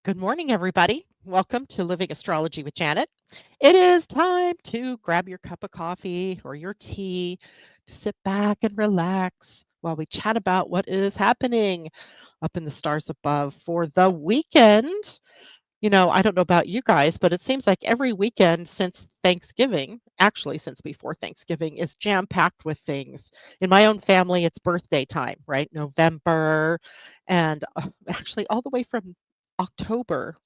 Good morning, everybody. Welcome to Living Astrology with Janet. It is time to grab your cup of coffee or your tea, to sit back and relax while we chat about what is happening up in the stars above for the weekend. I don't know about you guys, but it seems like every weekend since Thanksgiving, actually since before Thanksgiving, is jam packed with things. In my own family, it's birthday time, right? November, and actually all the way from October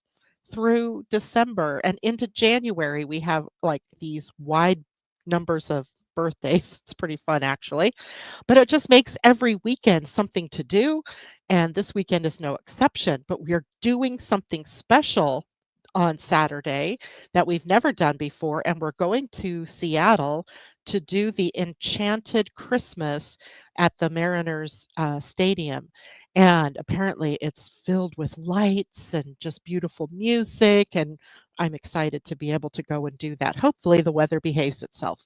through December and into January, we have like these wide numbers of birthdays. It's pretty fun, actually. But it just makes every weekend something to do. And this weekend is no exception. But we are doing something special on Saturday that we've never done before. And we're going to Seattle to do the Enchanted Christmas at the Mariners Stadium. And apparently, it's filled with lights and just beautiful music. And I'm excited to be able to go and do that. Hopefully, the weather behaves itself.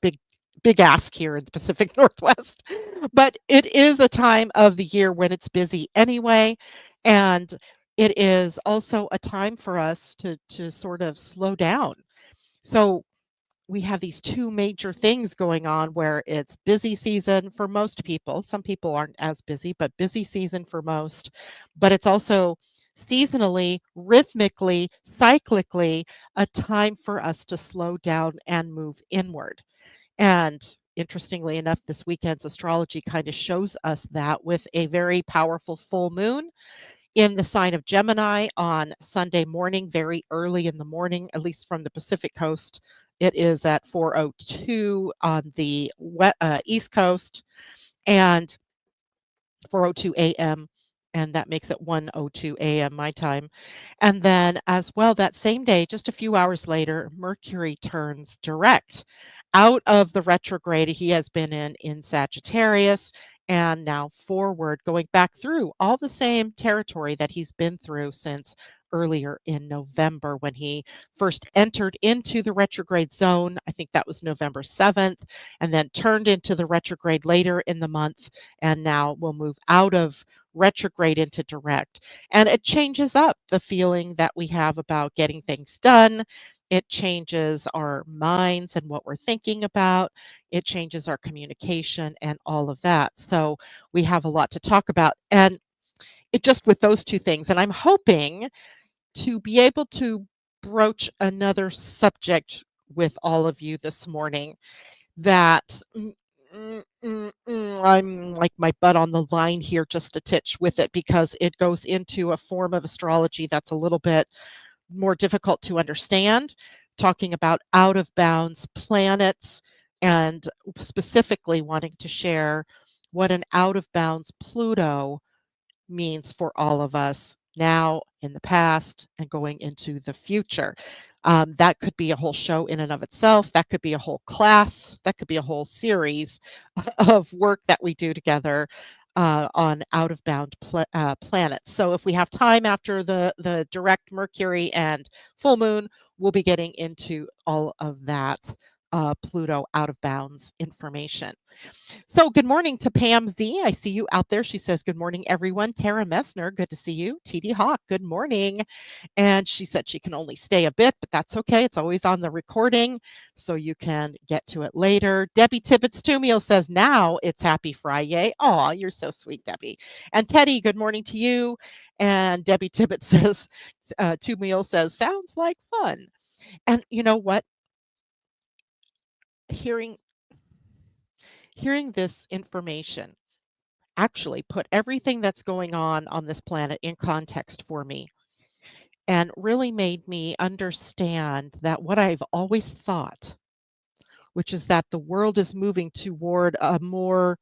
Big big ask here in the Pacific Northwest. But it is a time of the year when it's busy anyway, and it is also a time for us to sort of slow down. So we have these two major things going on where it's busy season for most people. Some people aren't as busy, but busy season for most. But it's also seasonally, rhythmically, cyclically a time for us to slow down and move inward. And interestingly enough, this weekend's astrology kind of shows us that with a very powerful full moon in the sign of Gemini on Sunday morning, very early in the morning, at least from the Pacific coast. It is at 4:02 on the East Coast and 4:02 a.m. And that makes it 1:02 a.m. my time. And then, as well, that same day, just a few hours later, Mercury turns direct out of the retrograde he has been in Sagittarius and now forward, going back through all the same territory that he's been through since earlier in November when he first entered into the retrograde zone. I think that was November 7th, and then turned into the retrograde later in the month, and now we'll move out of retrograde into direct. And it changes up the feeling that we have about getting things done. It changes our minds and what we're thinking about. It changes our communication and all of that. So we have a lot to talk about. And it just with those two things. And I'm hoping to be able to broach another subject with all of you this morning that I'm like my butt on the line here just a titch with it because it goes into a form of astrology that's a little bit more difficult to understand, talking about out of bounds planets and specifically wanting to share what an out of bounds Pluto means for all of us now, in the past, and going into the future. That could be a whole show in and of itself. That could be a whole class. That could be a whole series of work that we do together on out of bound planets. So, if we have time after the direct Mercury and full moon, we'll be getting into all of that Pluto out of bounds information. So, good morning to Pam Z. I see you out there. She says, "Good morning, everyone." Tara Messner, good to see you. TD Hawk, good morning. And she said she can only stay a bit, but that's okay. It's always on the recording, so you can get to it later. Debbie Tibbetts Tumiel says, "Now it's Happy Friday." Oh, you're so sweet, Debbie. And Teddy, good morning to you. And Debbie Tibbetts says, Tumiel says, "Sounds like fun." And you know what? Hearing hearing this information actually put everything that's going on this planet in context for me and really made me understand that what I've always thought, which is that the world is moving toward a more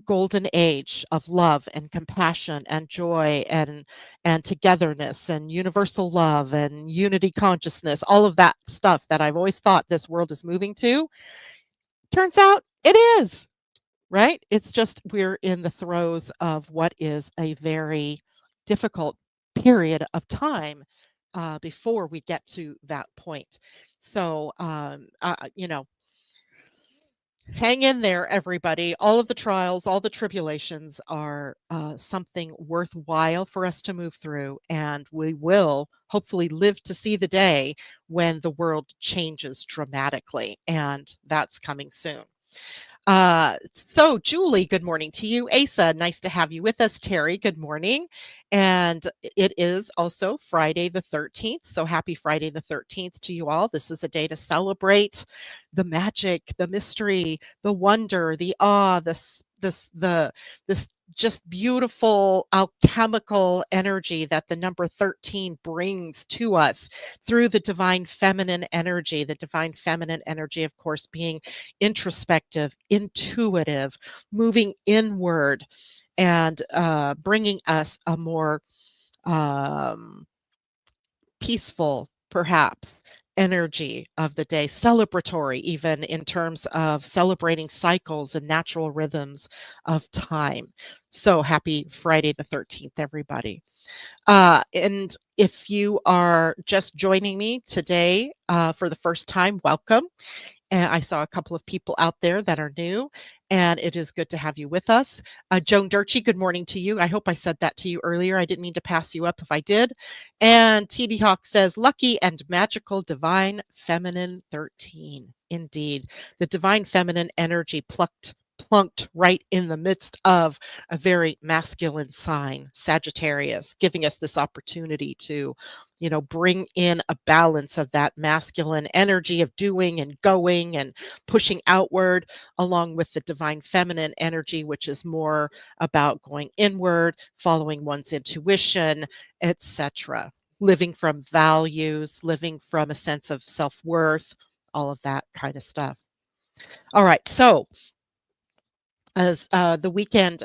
golden age of love and compassion and joy and togetherness and universal love and unity consciousness, all of that stuff that I've always thought this world is moving to, turns out it is. Right? It's just we're in the throes of what is a very difficult period of time before we get to that point. So, Hang in there, everybody. All of the trials, all the tribulations are something worthwhile for us to move through, and we will hopefully live to see the day when the world changes dramatically, and that's coming soon. So Julie, good morning to you. Asa, nice to have you with us. Terry, good morning. And it is also Friday the 13th. So happy Friday the 13th to you all. This is a day to celebrate the magic, the mystery, the wonder, the awe, this just beautiful alchemical energy that the number 13 brings to us through the divine feminine energy. The divine feminine energy, of course, being introspective, intuitive, moving inward, and bringing us a more um, peaceful, perhaps, energy of the day, celebratory, even in terms of celebrating cycles and natural rhythms of time. So happy Friday the 13th, everybody. And if you are just joining me today for the first time, welcome. And I saw a couple of people out there that are new, and it is good to have you with us. Joan Durchie, good morning to you. I hope I said that to you earlier. I didn't mean to pass you up if I did. And TD Hawk says, lucky and magical divine feminine 13. Indeed, the divine feminine energy plunked right in the midst of a very masculine sign, Sagittarius, giving us this opportunity to bring in a balance of that masculine energy of doing and going and pushing outward, along with the divine feminine energy, which is more about going inward, following one's intuition, etc. Living from values, living from a sense of self-worth, all of that kind of stuff. All right, so as the weekend,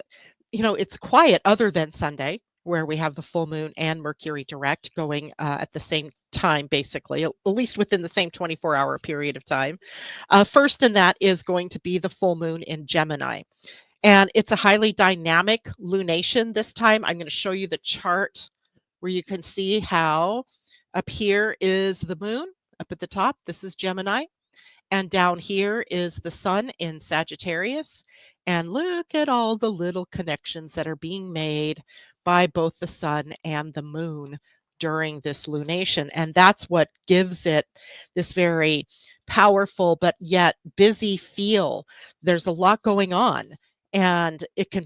it's quiet other than Sunday, where we have the full moon and Mercury direct going at the same time, basically, at least within the same 24-hour period of time. First in that is going to be the full moon in Gemini. And it's a highly dynamic lunation this time. I'm going to show you the chart where you can see how up here is the moon up at the top. This is Gemini. And down here is the sun in Sagittarius. And look at all the little connections that are being made by both the sun and the moon during this lunation. And that's what gives it this very powerful but yet busy feel. There's a lot going on, and it can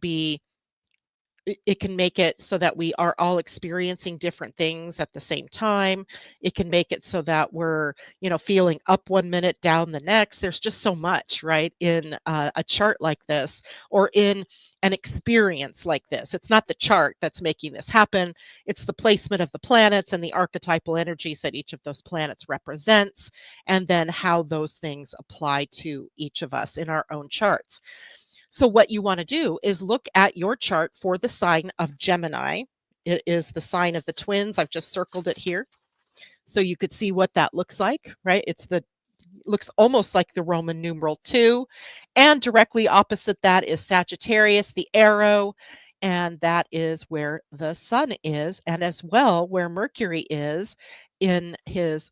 make it so that we are all experiencing different things at the same time. It can make it so that we're, feeling up one minute, down the next. There's just so much, right, in a chart like this, or in an experience like this. It's not the chart that's making this happen. It's the placement of the planets and the archetypal energies that each of those planets represents, and then how those things apply to each of us in our own charts. So what you want to do is look at your chart for the sign of Gemini. It is the sign of the twins. I've just circled it here so you could see what that looks like, right? Looks almost like the Roman numeral 2. And directly opposite that is Sagittarius, the arrow, and that is where the sun is, and as well where Mercury is in his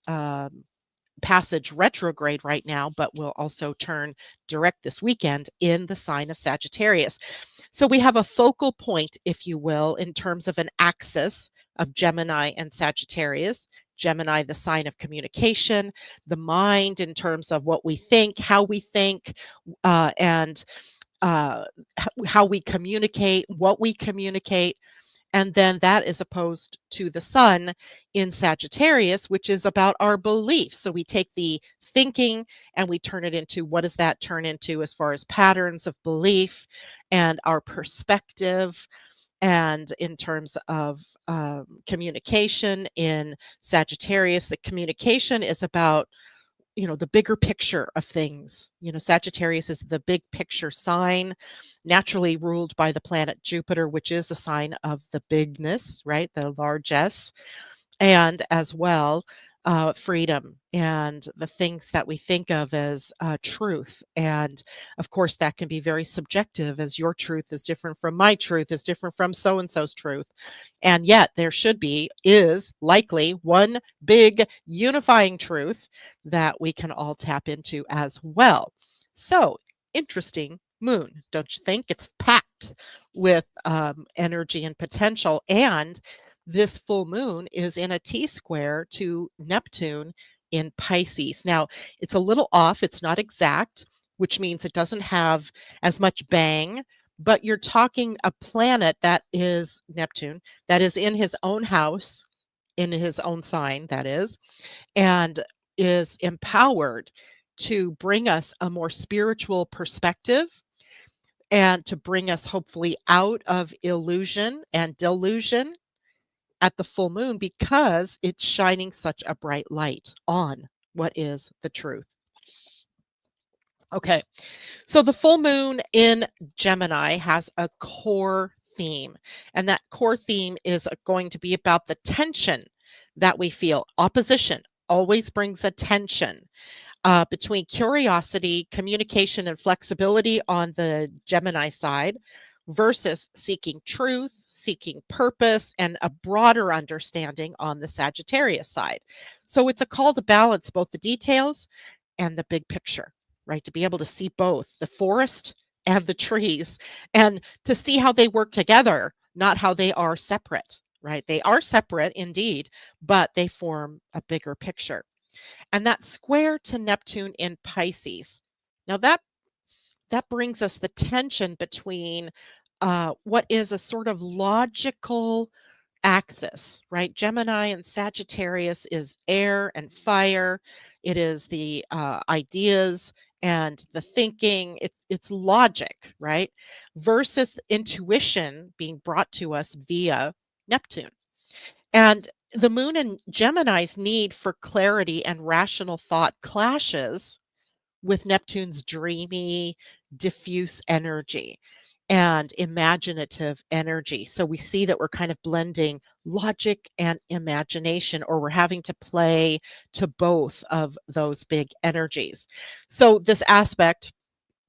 passage retrograde right now, but will also turn direct this weekend in the sign of Sagittarius. So we have a focal point, if you will, in terms of an axis of Gemini and Sagittarius. Gemini, the sign of communication, the mind in terms of what we think, how we think, and how we communicate, what we communicate. And then that is opposed to the sun in Sagittarius, which is about our beliefs. So we take the thinking and we turn it into, what does that turn into as far as patterns of belief and our perspective? And in terms of communication in Sagittarius, the communication is about the bigger picture of things. Sagittarius is the big picture sign, naturally ruled by the planet Jupiter, which is a sign of the bigness, right? The largesse, and as well, freedom and the things that we think of as truth. And of course, that can be very subjective, as your truth is different from my truth, is different from so and so's truth. And yet, there is likely one big unifying truth that we can all tap into as well. So, interesting moon, don't you think? It's packed with energy and potential. And this full moon is in a T square to Neptune in Pisces. Now, it's a little off, it's not exact, which means it doesn't have as much bang, but you're talking a planet that is Neptune, that is in his own house, in his own sign, that and is empowered to bring us a more spiritual perspective and to bring us hopefully out of illusion and delusion at the full moon because it's shining such a bright light on what is the truth. Okay, so the full moon in Gemini has a core theme, and that core theme is going to be about the tension that we feel. Opposition always brings a tension between curiosity, communication, and flexibility on the Gemini side versus seeking truth, seeking purpose, and a broader understanding on the Sagittarius side. So it's a call to balance both the details and the big picture, right? To be able to see both the forest and the trees and to see how they work together, not how they are separate, right? They are separate indeed, but they form a bigger picture. And that square to Neptune in Pisces. Now that brings us the tension between what is a sort of logical axis, right? Gemini and Sagittarius is air and fire. It is the ideas and the thinking. It's logic, right? Versus intuition being brought to us via Neptune. And the moon and Gemini's need for clarity and rational thought clashes with Neptune's dreamy, diffuse energy and imaginative energy. So we see that we're kind of blending logic and imagination, or we're having to play to both of those big energies. So this aspect,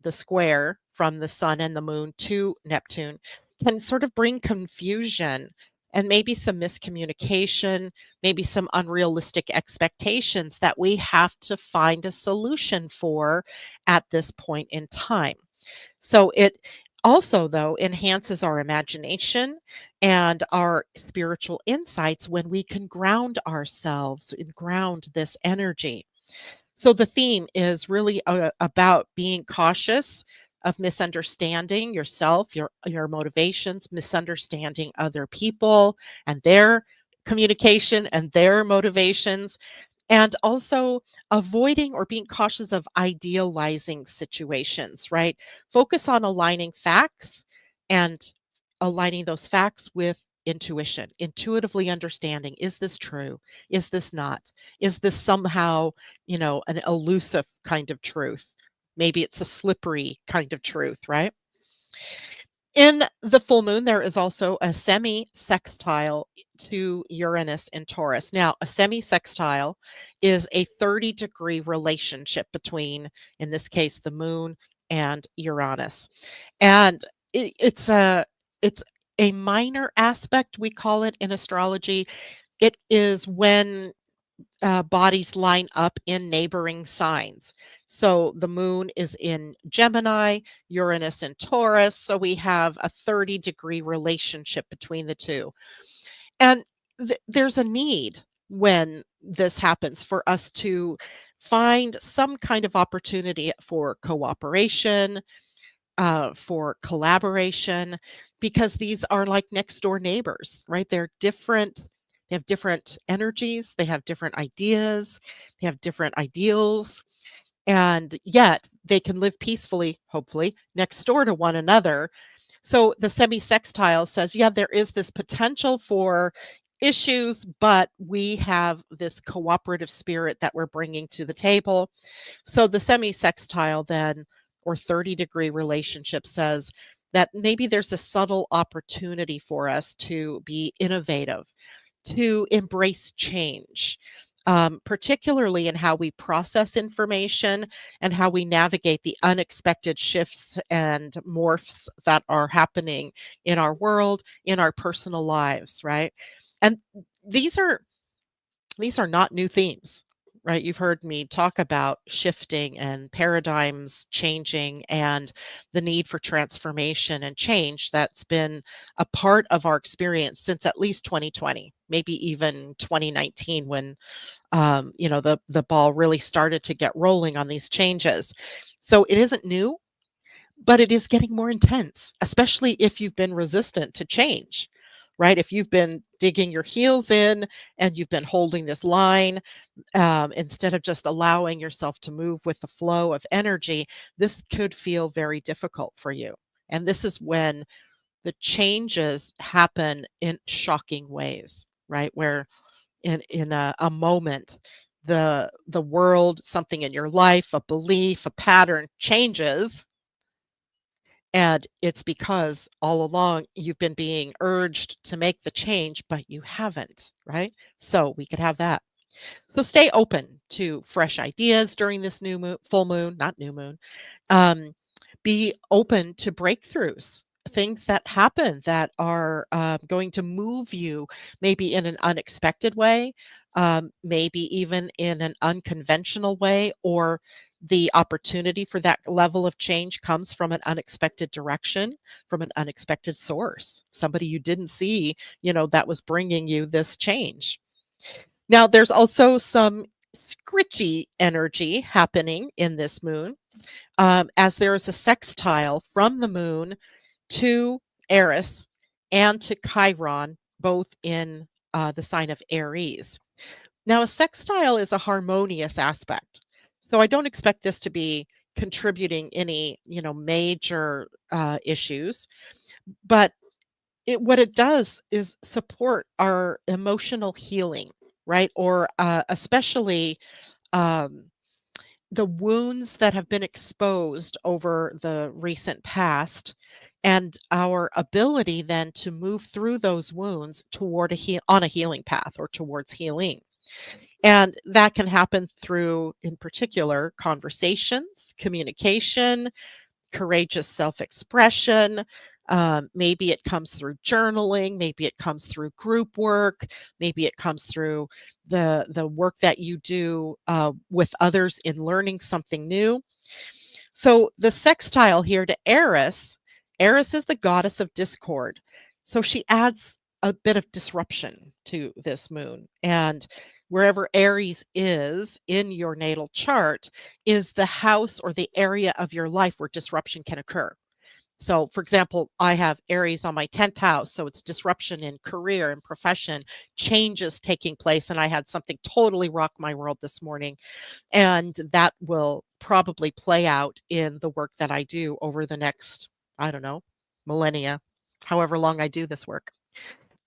the square from the sun and the moon to Neptune, can sort of bring confusion and maybe some miscommunication, maybe some unrealistic expectations that we have to find a solution for at this point in time. So it also, though, enhances our imagination and our spiritual insights when we can ground ourselves and ground this energy. So the theme is really about being cautious of misunderstanding yourself, your motivations, misunderstanding other people and their communication and their motivations, and also avoiding or being cautious of idealizing situations, right? Focus on aligning facts and aligning those facts with intuition, intuitively understanding, is this true? Is this not? Is this somehow, an elusive kind of truth? Maybe it's a slippery kind of truth, right? In the full moon, there is also a semi-sextile to Uranus in Taurus. Now, a semi-sextile is a 30-degree relationship between, in this case, the moon and Uranus. And it's a minor aspect, we call it in astrology. It is when bodies line up in neighboring signs. So the moon is in Gemini, Uranus in Taurus. So we have a 30-degree relationship between the two. And there's a need when this happens for us to find some kind of opportunity for cooperation, for collaboration, because these are like next door neighbors, right? They're different. They have different energies, they have different ideas, they have different ideals, and yet they can live peacefully, hopefully, next door to one another. So the semi-sextile says, yeah, there is this potential for issues, but we have this cooperative spirit that we're bringing to the table. So the semi-sextile then, or 30-degree relationship, says that maybe there's a subtle opportunity for us to be innovative, to embrace change, particularly in how we process information and how we navigate the unexpected shifts and morphs that are happening in our world, in our personal lives, right? And these are not new themes. right? You've heard me talk about shifting and paradigms changing and the need for transformation and change that's been a part of our experience since at least 2020, maybe even 2019 when the ball really started to get rolling on these changes. So it isn't new, but it is getting more intense, especially if you've been resistant to change, right? If you've been digging your heels in and you've been holding this line, instead of just allowing yourself to move with the flow of energy, this could feel very difficult for you. And this is when the changes happen in shocking ways, right? Where in a moment, the world, something in your life, a belief, a pattern changes, and it's because all along you've been being urged to make the change, but you haven't, right? So we could have that. So stay open to fresh ideas during this new moon, full moon, not new moon. Um, be open to breakthroughs, things that happen that are going to move you maybe in an unexpected way, maybe even in an unconventional way, or the opportunity for that level of change comes from an unexpected direction, from an unexpected source, somebody you didn't see, that was bringing you this change. Now, there's also some scritchy energy happening in this moon, as there is a sextile from the moon to Eris and to Chiron, both in the sign of Aries. Now, a sextile is a harmonious aspect. So I don't expect this to be contributing any, major issues, but what it does is support our emotional healing, right? Or especially um, the wounds that have been exposed over the recent past, and our ability then to move through those wounds toward on a healing path or towards healing. And that can happen through, in particular, conversations, communication, courageous self-expression. Maybe it comes through journaling, maybe it comes through group work, maybe it comes through the work that you do with others in learning something new. So the sextile here to Eris, Eris is the goddess of discord. So she adds a bit of disruption to this moon. And wherever Aries is in your natal chart is the house or the area of your life where disruption can occur. So, for example, I have Aries on my 10th house. So it's disruption in career and profession, changes taking place. And I had something totally rock my world this morning. And that will probably play out in the work that I do over the next, I don't know, millennia, however long I do this work.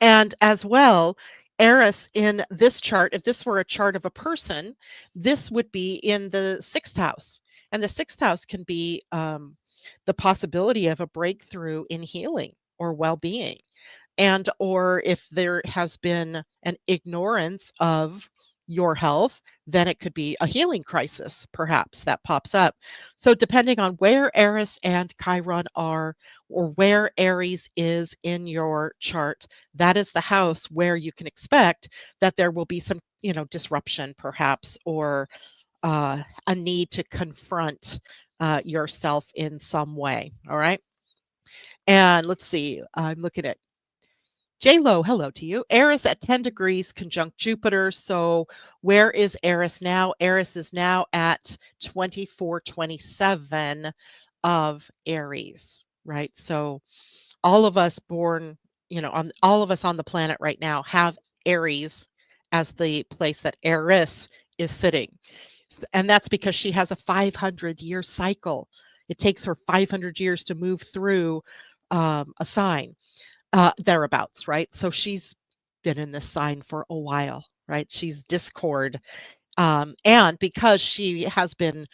And as well, Eris in this chart, if this were a chart of a person, this would be in the sixth house. And the sixth house can be the possibility of a breakthrough in healing or well being. And or if there has been an ignorance of your health, then it could be a healing crisis, perhaps, that pops up. So, depending on where Eris and Chiron are, or where Aries is in your chart, that is the house where you can expect that there will be some, disruption, perhaps, or a need to confront yourself in some way. All right. And let's see, I'm looking at J-Lo, hello to you. Eris at 10 degrees conjunct Jupiter. So where is Eris now? Eris is now at 2427 of Aries, right? So all of us born, on all of us on the planet right now have Aries as the place that Eris is sitting. And that's because she has a 500-year cycle. It takes her 500 years to move through a sign thereabouts, right? So she's been in this sign for a while, right? She's discord. And because she has been,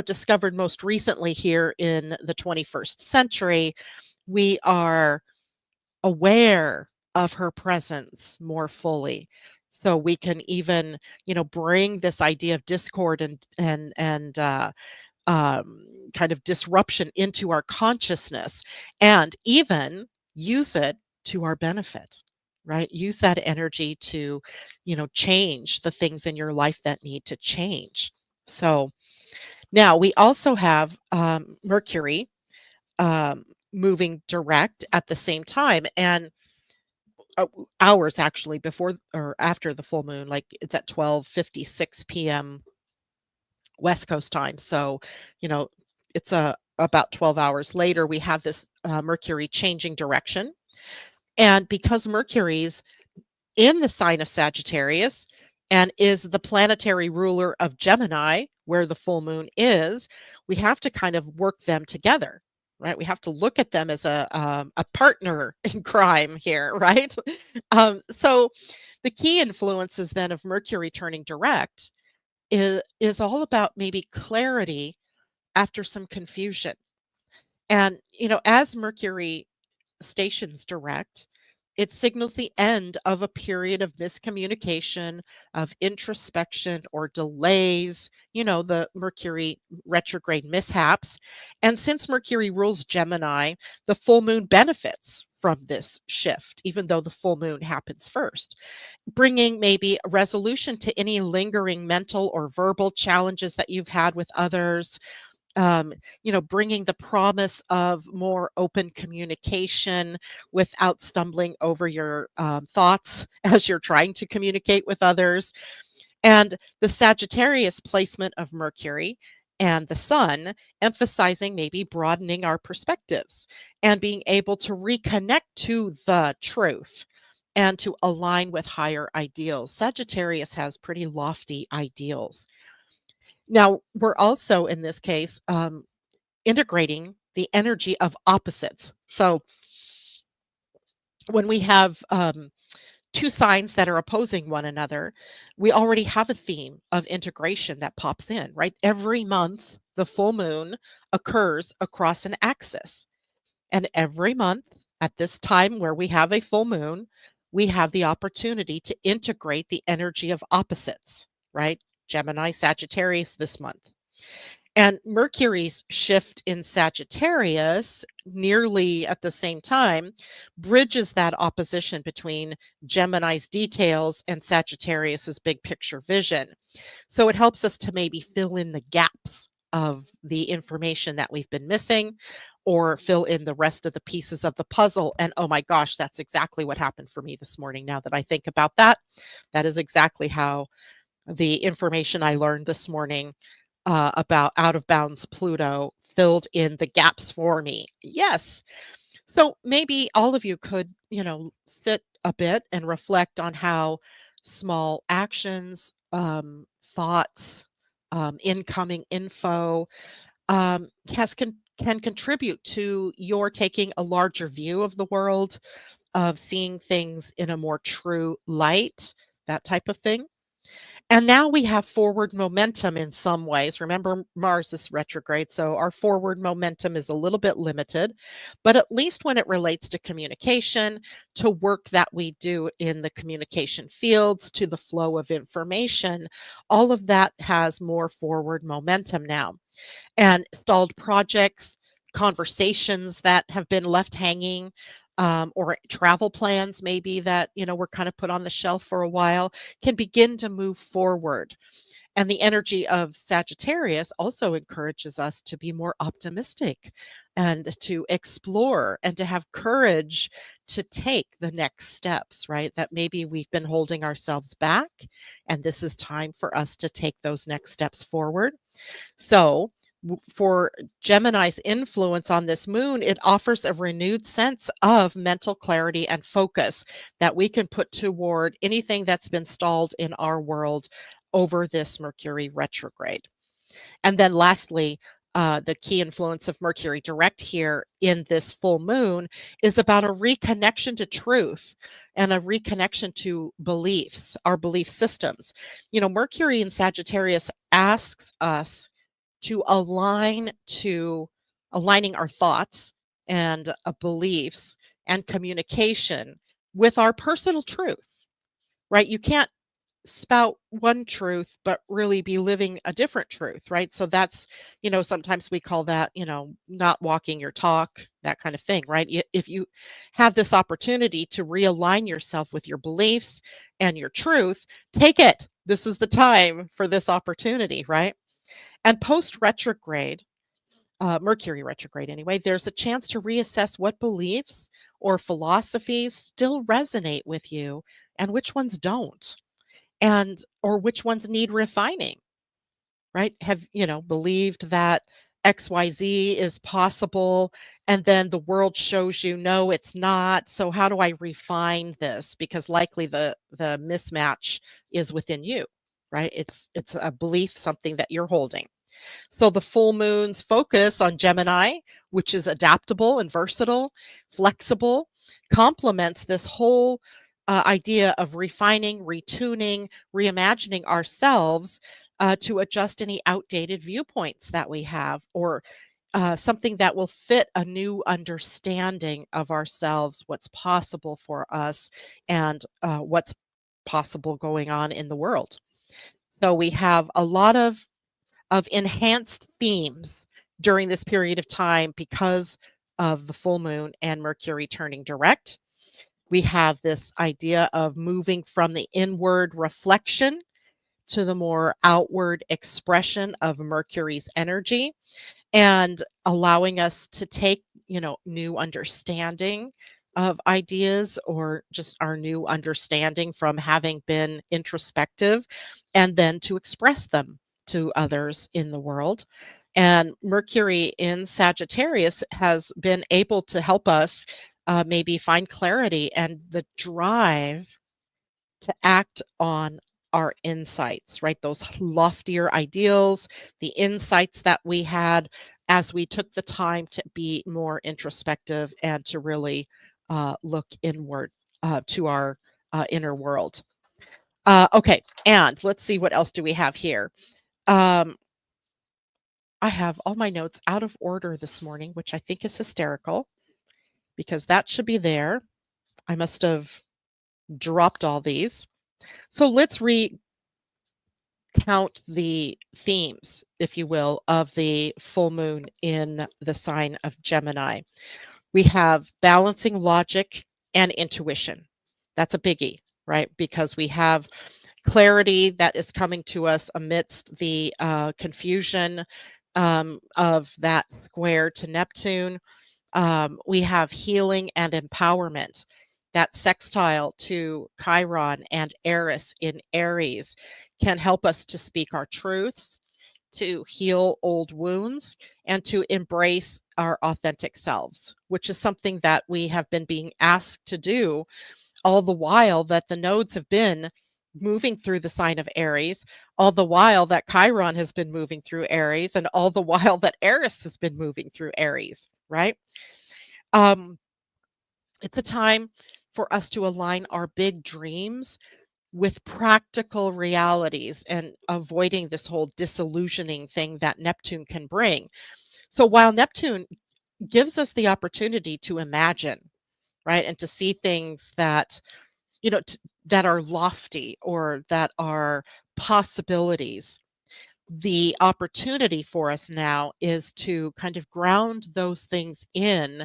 discovered most recently here in the 21st century, we are aware of her presence more fully. So we can even, bring this idea of discord and kind of disruption into our consciousness, and even use it to our benefit, right? Use that energy to, change the things in your life that need to change. So now we also have Mercury moving direct at the same time, and hours actually before or after the full moon, like it's at 12:56 p.m. West Coast time. So, you know, it's about 12 hours later, we have this Mercury changing direction. And because Mercury's in the sign of Sagittarius and is the planetary ruler of Gemini, where the full moon is, we have to kind of work them together, right? We have to look at them as a partner in crime here, right? So the key influences then of Mercury turning direct is all about maybe clarity after some confusion. And, as Mercury stations direct, it signals the end of a period of miscommunication, of introspection or delays, the Mercury retrograde mishaps. And since Mercury rules Gemini, the full moon benefits from this shift, even though the full moon happens first, bringing maybe a resolution to any lingering mental or verbal challenges that you've had with others, um, bringing the promise of more open communication without stumbling over your thoughts as you're trying to communicate with others. And the Sagittarius placement of Mercury and the Sun, emphasizing maybe broadening our perspectives and being able to reconnect to the truth and to align with higher ideals. Sagittarius has pretty lofty ideals. Now, we're also in this case integrating the energy of opposites. So when we have two signs that are opposing one another, we already have a theme of integration that pops in, right? Every month, the full moon occurs across an axis. And every month at this time where we have a full moon, we have the opportunity to integrate the energy of opposites, right? Gemini, Sagittarius this month. And Mercury's shift in Sagittarius, nearly at the same time, bridges that opposition between Gemini's details and Sagittarius's big picture vision. So it helps us to maybe fill in the gaps of the information that we've been missing or fill in the rest of the pieces of the puzzle. And oh my gosh, that's exactly what happened for me this morning. Now that I think about that, that is exactly how the information I learned this morning about out of bounds Pluto filled in the gaps for me. Yes. So maybe all of you could, sit a bit and reflect on how small actions, thoughts, incoming info can contribute to your taking a larger view of the world, of seeing things in a more true light, that type of thing. And now we have forward momentum in some ways. Remember, Mars is retrograde, so our forward momentum is a little bit limited, but at least when it relates to communication, to work that we do in the communication fields, to the flow of information, all of that has more forward momentum now. And stalled projects, conversations that have been left hanging, or travel plans maybe that were kind of put on the shelf for a while can begin to move forward. And the energy of Sagittarius also encourages us to be more optimistic and to explore and to have courage to take the next steps, right? That maybe we've been holding ourselves back, and this is time for us to take those next steps forward. So, for Gemini's influence on this moon, it offers a renewed sense of mental clarity and focus that we can put toward anything that's been stalled in our world over this Mercury retrograde. And then lastly, the key influence of Mercury direct here in this full moon is about a reconnection to truth and a reconnection to beliefs, our belief systems. Mercury in Sagittarius asks us to aligning our thoughts and beliefs and communication with our personal truth, right? You can't spout one truth, but really be living a different truth, right? So that's, sometimes we call that, not walking your talk, that kind of thing, right? If you have this opportunity to realign yourself with your beliefs and your truth, take it. This is the time for this opportunity, right? And post retrograde, Mercury retrograde anyway, there's a chance to reassess what beliefs or philosophies still resonate with you and which ones don't, and or which ones need refining, right? Have, believed that XYZ is possible, and then the world shows you no, it's not. So how do I refine this? Because likely the mismatch is within you, right? It's a belief, something that you're holding. So the full moon's focus on Gemini, which is adaptable and versatile, flexible, complements this whole idea of refining, retuning, reimagining ourselves to adjust any outdated viewpoints that we have, or something that will fit a new understanding of ourselves, what's possible for us, and what's possible going on in the world. So we have a lot of enhanced themes during this period of time because of the full moon and Mercury turning direct. We have this idea of moving from the inward reflection to the more outward expression of Mercury's energy, and allowing us to take, new understanding of ideas, or just our new understanding from having been introspective, and then to express them to others in the world. And Mercury in Sagittarius has been able to help us maybe find clarity and the drive to act on our insights, right? Those loftier ideals, the insights that we had as we took the time to be more introspective and to really look inward to our inner world. Okay, and let's see, what else do we have here? Um, I have all my notes out of order this morning, which I think is hysterical because that should be there. I must have dropped all these. So let's count the themes, if you will, of the full moon in the sign of Gemini. We have balancing logic and intuition. That's a biggie, right? Because we have clarity that is coming to us amidst the confusion of that square to Neptune. We have healing and empowerment. That sextile to Chiron and Eris in Aries can help us to speak our truths, to heal old wounds, and to embrace our authentic selves, which is something that we have been being asked to do all the while that the nodes have been moving through the sign of Aries, all the while that Chiron has been moving through Aries, and all the while that Eris has been moving through Aries, right? Um, it's a time for us to align our big dreams with practical realities and avoiding this whole disillusioning thing that Neptune can bring. So while Neptune gives us the opportunity to imagine, right, and to see things that, that are lofty or that are possibilities, the opportunity for us now is to kind of ground those things in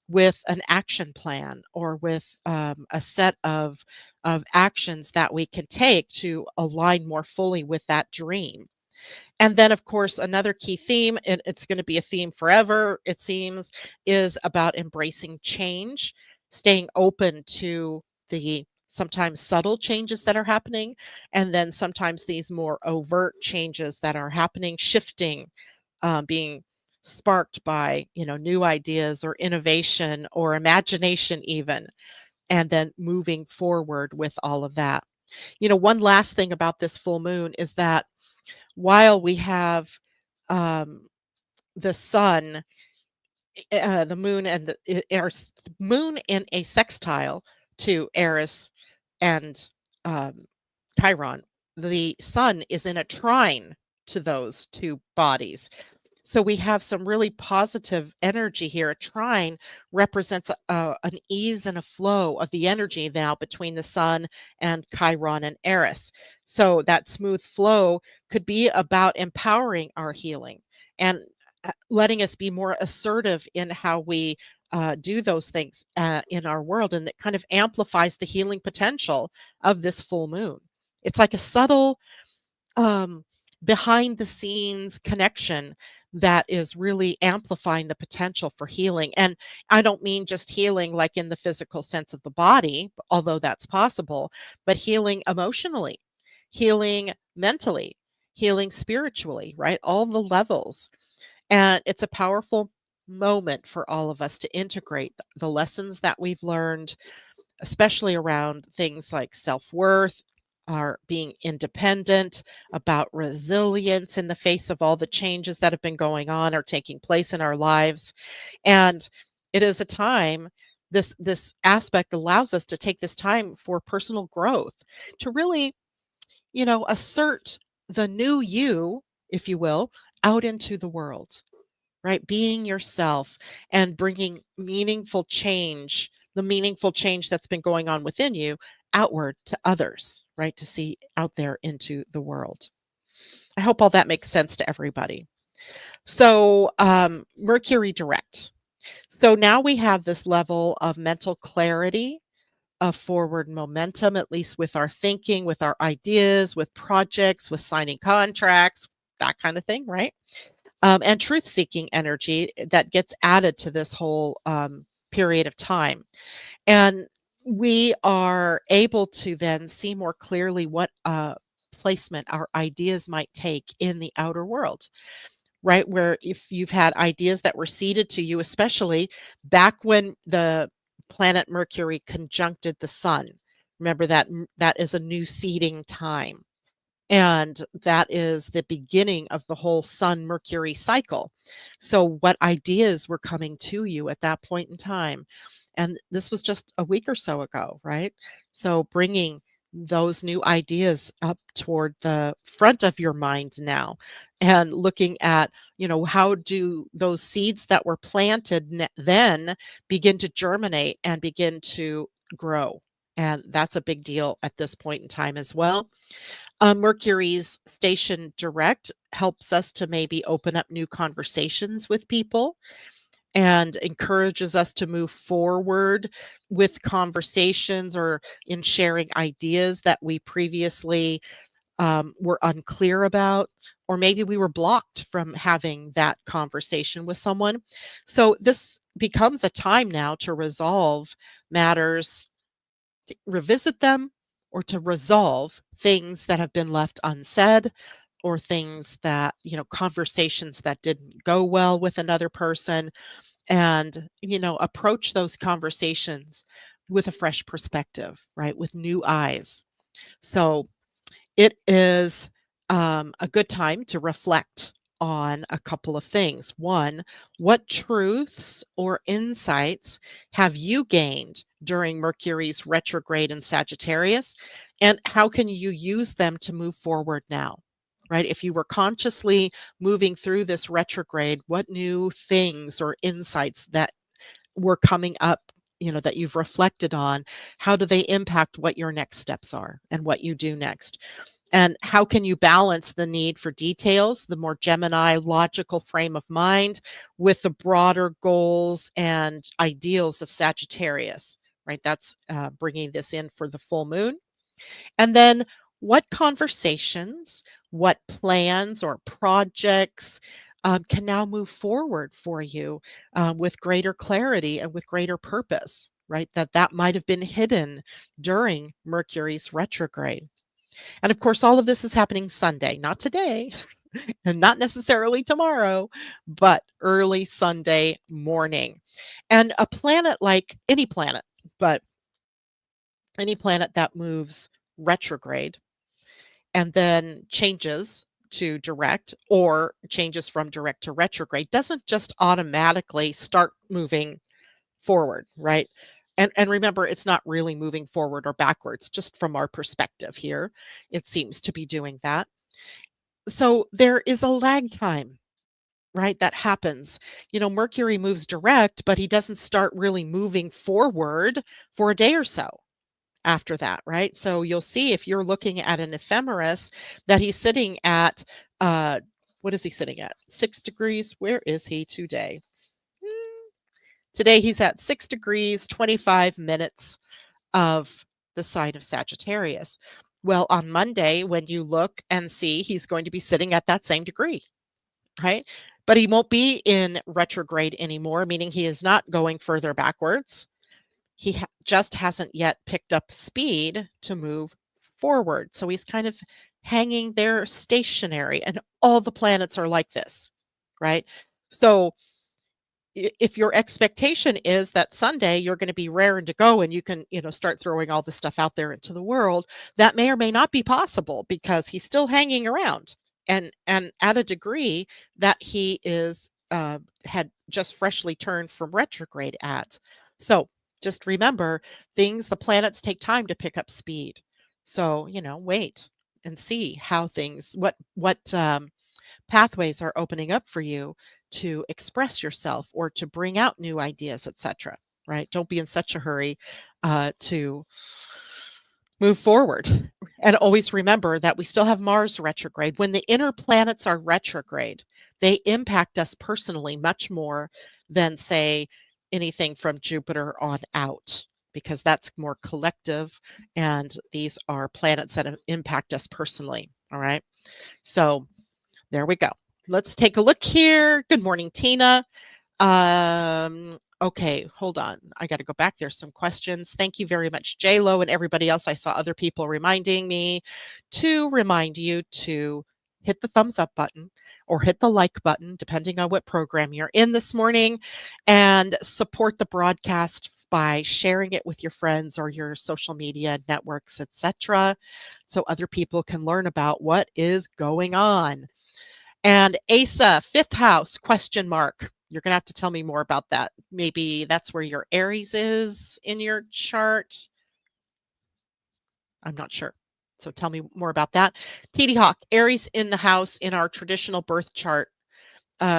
with an action plan, or with a set of actions that we can take to align more fully with that dream. And then, of course, another key theme, and it's going to be a theme forever, it seems, is about embracing change, staying open to the sometimes subtle changes that are happening, and then sometimes these more overt changes that are happening, shifting, being sparked by, new ideas or innovation or imagination even, and then moving forward with all of that. One last thing about this full moon is that while we have um, the sun, the moon, and our moon in a sextile to Eris and um, Chiron, the sun is in a trine to those two bodies. So we have some really positive energy here. A trine represents an ease and a flow of the energy now between the sun and Chiron and Eris. So that smooth flow could be about empowering our healing and letting us be more assertive in how we do those things in our world. And it kind of amplifies the healing potential of this full moon. It's like a subtle um, behind the scenes connection that is really amplifying the potential for healing. And I don't mean just healing like in the physical sense of the body, although that's possible, but healing emotionally, healing mentally, healing spiritually, right? All the levels. And it's a powerful moment for all of us to integrate the lessons that we've learned, especially around things like self-worth, our being independent, about resilience in the face of all the changes that have been going on or taking place in our lives. And it is a time, this aspect allows us to take this time for personal growth, to really, assert the new you, if you will, out into the world, right? Being yourself and bringing meaningful change, the meaningful change that's been going on within you outward to others, right? To see out there into the world. I hope all that makes sense to everybody. So, Mercury direct. So now we have this level of mental clarity, of forward momentum, at least with our thinking, with our ideas, with projects, with signing contracts, that kind of thing, right? And truth seeking energy that gets added to this whole period of time. And we are able to then see more clearly what placement our ideas might take in the outer world, right? Where if you've had ideas that were seeded to you, especially back when the planet Mercury conjuncted the sun. Remember that that is a new seeding time. And that is the beginning of the whole Sun Mercury cycle. So, what ideas were coming to you at that point in time? And this was just a week or so ago, right? So, bringing those new ideas up toward the front of your mind now and looking at, how do those seeds that were planted then begin to germinate and begin to grow? And that's a big deal at this point in time as well. Mercury's station direct helps us to maybe open up new conversations with people and encourages us to move forward with conversations or in sharing ideas that we previously were unclear about, or maybe we were blocked from having that conversation with someone. So, this becomes a time now to resolve matters, to revisit them, or to resolve things that have been left unsaid, or things that, conversations that didn't go well with another person, and, approach those conversations with a fresh perspective, right? With new eyes. So it is a good time to reflect on a couple of things. One, what truths or insights have you gained during Mercury's retrograde in Sagittarius? And how can you use them to move forward now? Right? If you were consciously moving through this retrograde, what new things or insights that were coming up, that you've reflected on, how do they impact what your next steps are and what you do next? And how can you balance the need for details, the more Gemini logical frame of mind, with the broader goals and ideals of Sagittarius, right? That's bringing this in for the full moon. And then what conversations, what plans or projects can now move forward for you with greater clarity and with greater purpose, right? That might have been hidden during Mercury's retrograde. And of course, all of this is happening Sunday, not today, and not necessarily tomorrow, but early Sunday morning. And a planet like any planet, but any planet that moves retrograde and then changes to direct or changes from direct to retrograde doesn't just automatically start moving forward, right? And remember, it's not really moving forward or backwards, just from our perspective here. It seems to be doing that. So there is a lag time right? That happens. Mercury moves direct, but he doesn't start really moving forward for a day or so after that, right? So you'll see if you're looking at an ephemeris that he's sitting at, what is he sitting at? 6 degrees. Where is he today? Today he's at 6 degrees, 25 minutes of the sign of Sagittarius. Well, on Monday, when you look and see, he's going to be sitting at that same degree, right? But he won't be in retrograde anymore, meaning he is not going further backwards. He just hasn't yet picked up speed to move forward. So he's kind of hanging there stationary, and all the planets are like this, right? So if your expectation is that Sunday you're going to be raring to go and you can, start throwing all this stuff out there into the world, that may or may not be possible because he's still hanging around and at a degree that he is had just freshly turned from retrograde at. So just remember, the planets take time to pick up speed. So, wait and see how what pathways are opening up for you to express yourself or to bring out new ideas, etc. Right? Don't be in such a hurry to move forward. And always remember that we still have Mars retrograde. When the inner planets are retrograde, they impact us personally much more than, say, anything from Jupiter on out, because that's more collective. And these are planets that impact us personally. All right. So there we go. Let's take a look here. Good morning, Tina. Okay, hold on. I got to go back. There's some questions. Thank you very much, J-Lo and everybody else. I saw other people reminding me to remind you to hit the thumbs up button or hit the like button, depending on what program you're in this morning, and support the broadcast by sharing it with your friends or your social media networks, etc., so other people can learn about what is going on. And Asa, fifth house, question mark. You're going to have to tell me more about that. Maybe that's where your Aries is in your chart. I'm not sure. So tell me more about that. TD Hawk, Aries in the house in our traditional birth chart.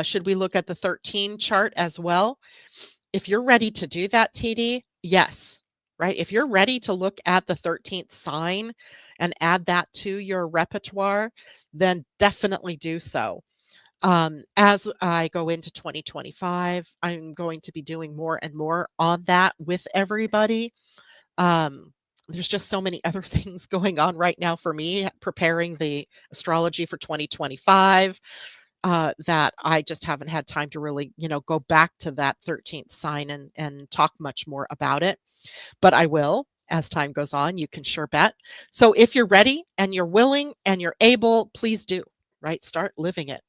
Should we look at the 13 chart as well? If you're ready to do that, TD, yes, right? If you're ready to look at the 13th sign and add that to your repertoire, then definitely do so. As I go into 2025, I'm going to be doing more and more on that with everybody. There's just so many other things going on right now for me, preparing the astrology for 2025, that I just haven't had time to really, go back to that 13th sign and talk much more about it. But I will as time goes on, you can sure bet. So if you're ready and you're willing and you're able, please do, right? Start living it.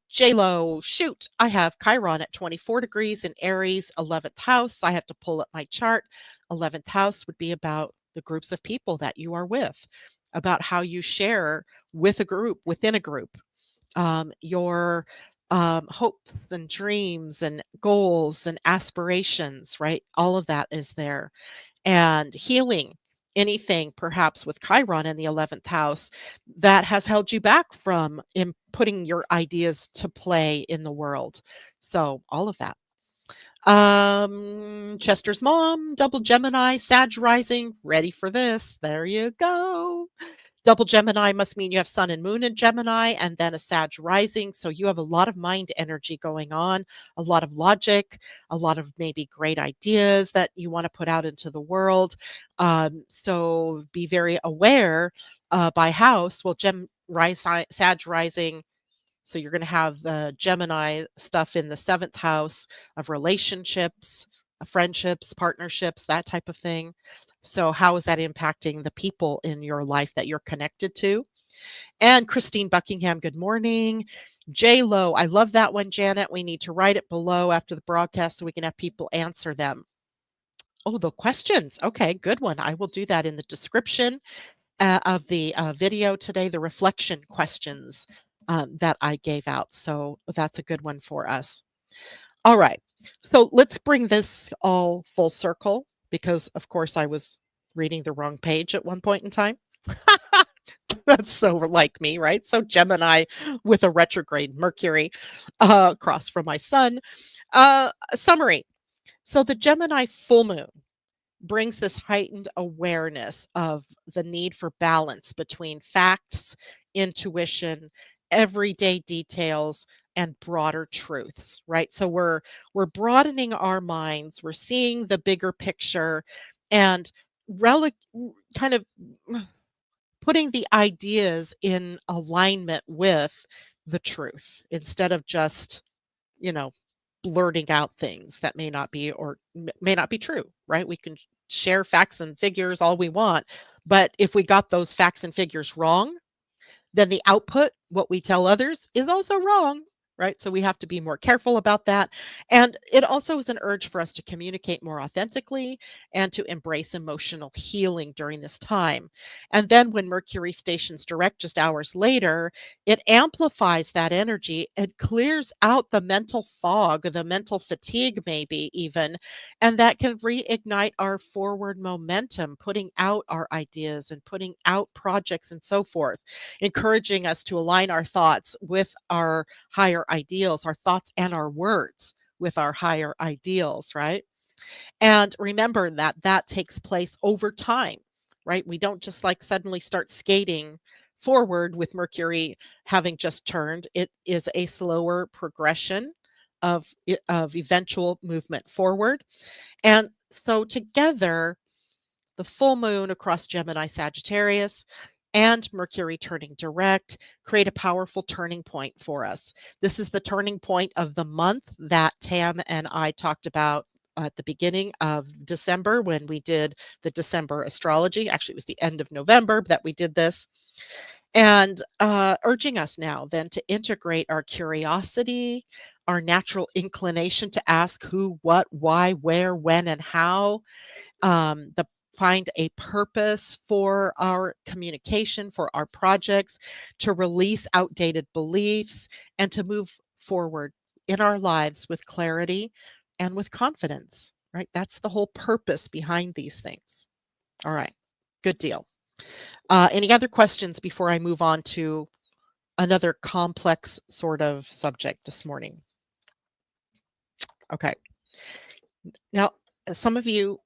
J-Lo, shoot, I have Chiron at 24 degrees in Aries, 11th house. I have to pull up my chart. 11th house would be about the groups of people that you are with, about how you share with a group, within a group, your hopes and dreams and goals and aspirations, right? All of that is there. And healing anything perhaps with Chiron in the 11th house that has held you back from putting your ideas to play in the world. So all of that. Chester's mom, double Gemini, Sag rising, ready for this. There you go. Double Gemini must mean you have sun and moon in Gemini and then a Sag rising. So you have a lot of mind energy going on, a lot of logic, a lot of maybe great ideas that you want to put out into the world. So be very aware by house. Well, Sag rising. So you're going to have the Gemini stuff in the 7th house of relationships, friendships, partnerships, that type of thing. So how is that impacting the people in your life that you're connected to? And Christine Buckingham, good morning. J-Lo, I love that one, Janet. We need to write it below after the broadcast so we can have people answer them. Oh, the questions. Okay, good one. I will do that in the description of the video today, the reflection questions that I gave out. So that's a good one for us. All right. So let's bring this all full circle because, of course, I was reading the wrong page at one point in time. That's so like me, right? So Gemini with a retrograde Mercury across from my sun. Summary. So the Gemini full moon brings this heightened awareness of the need for balance between facts, intuition, everyday details, and broader truths, right? So we're broadening our minds, we're seeing the bigger picture and rel- kind of putting the ideas in alignment with the truth instead of just, you know, blurting out things that may not be or may not be true, right? We can share facts and figures all we want, but if we got those facts and figures wrong, then the output, what we tell others, is also wrong, right? So we have to be more careful about that. And it also is an urge for us to communicate more authentically and to embrace emotional healing during this time. And then when Mercury stations direct just hours later, it amplifies that energy. It clears out the mental fog, the mental fatigue, maybe even, and that can reignite our forward momentum, putting out our ideas and putting out projects and so forth, encouraging us to align our thoughts with our higher ideals, our thoughts and our words with our higher ideals, right? And remember that that takes place over time, right? We don't just like suddenly start skating forward with Mercury having just turned. It is a slower progression of eventual movement forward. And so together the full moon across Gemini Sagittarius and Mercury turning direct create a powerful turning point for us. This is the turning point of the month that Tam and I talked about at the beginning of December when we did the December astrology. Actually, it was the end of November that we did this. And urging us now then to integrate our curiosity, our natural inclination to ask who, what, why, where, when, and how, the find a purpose for our communication, for our projects, to release outdated beliefs, and to move forward in our lives with clarity and with confidence, right? That's the whole purpose behind these things. All right, good deal. Any other questions before I move on to another complex sort of subject this morning? Okay. Now, some of you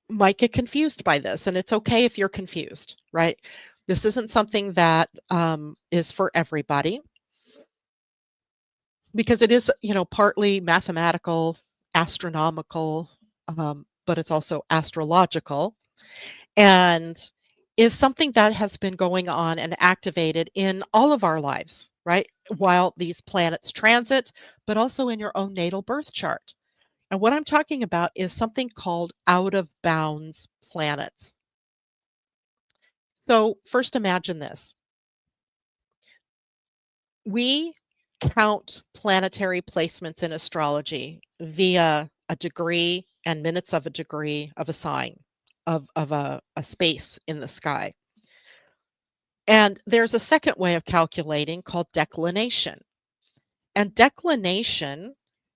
might get confused by this, and it's okay if you're confused, right? This isn't something that is for everybody because it is, partly mathematical, astronomical, but it's also astrological and is something that has been going on and activated in all of our lives, right? While these planets transit, but also in your own natal birth chart. And what I'm talking about is something called out of bounds planets. So, first, imagine this. We count planetary placements in astrology via a degree and minutes of a degree of a sign of a space in the sky. And there's a second way of calculating called declination. And declination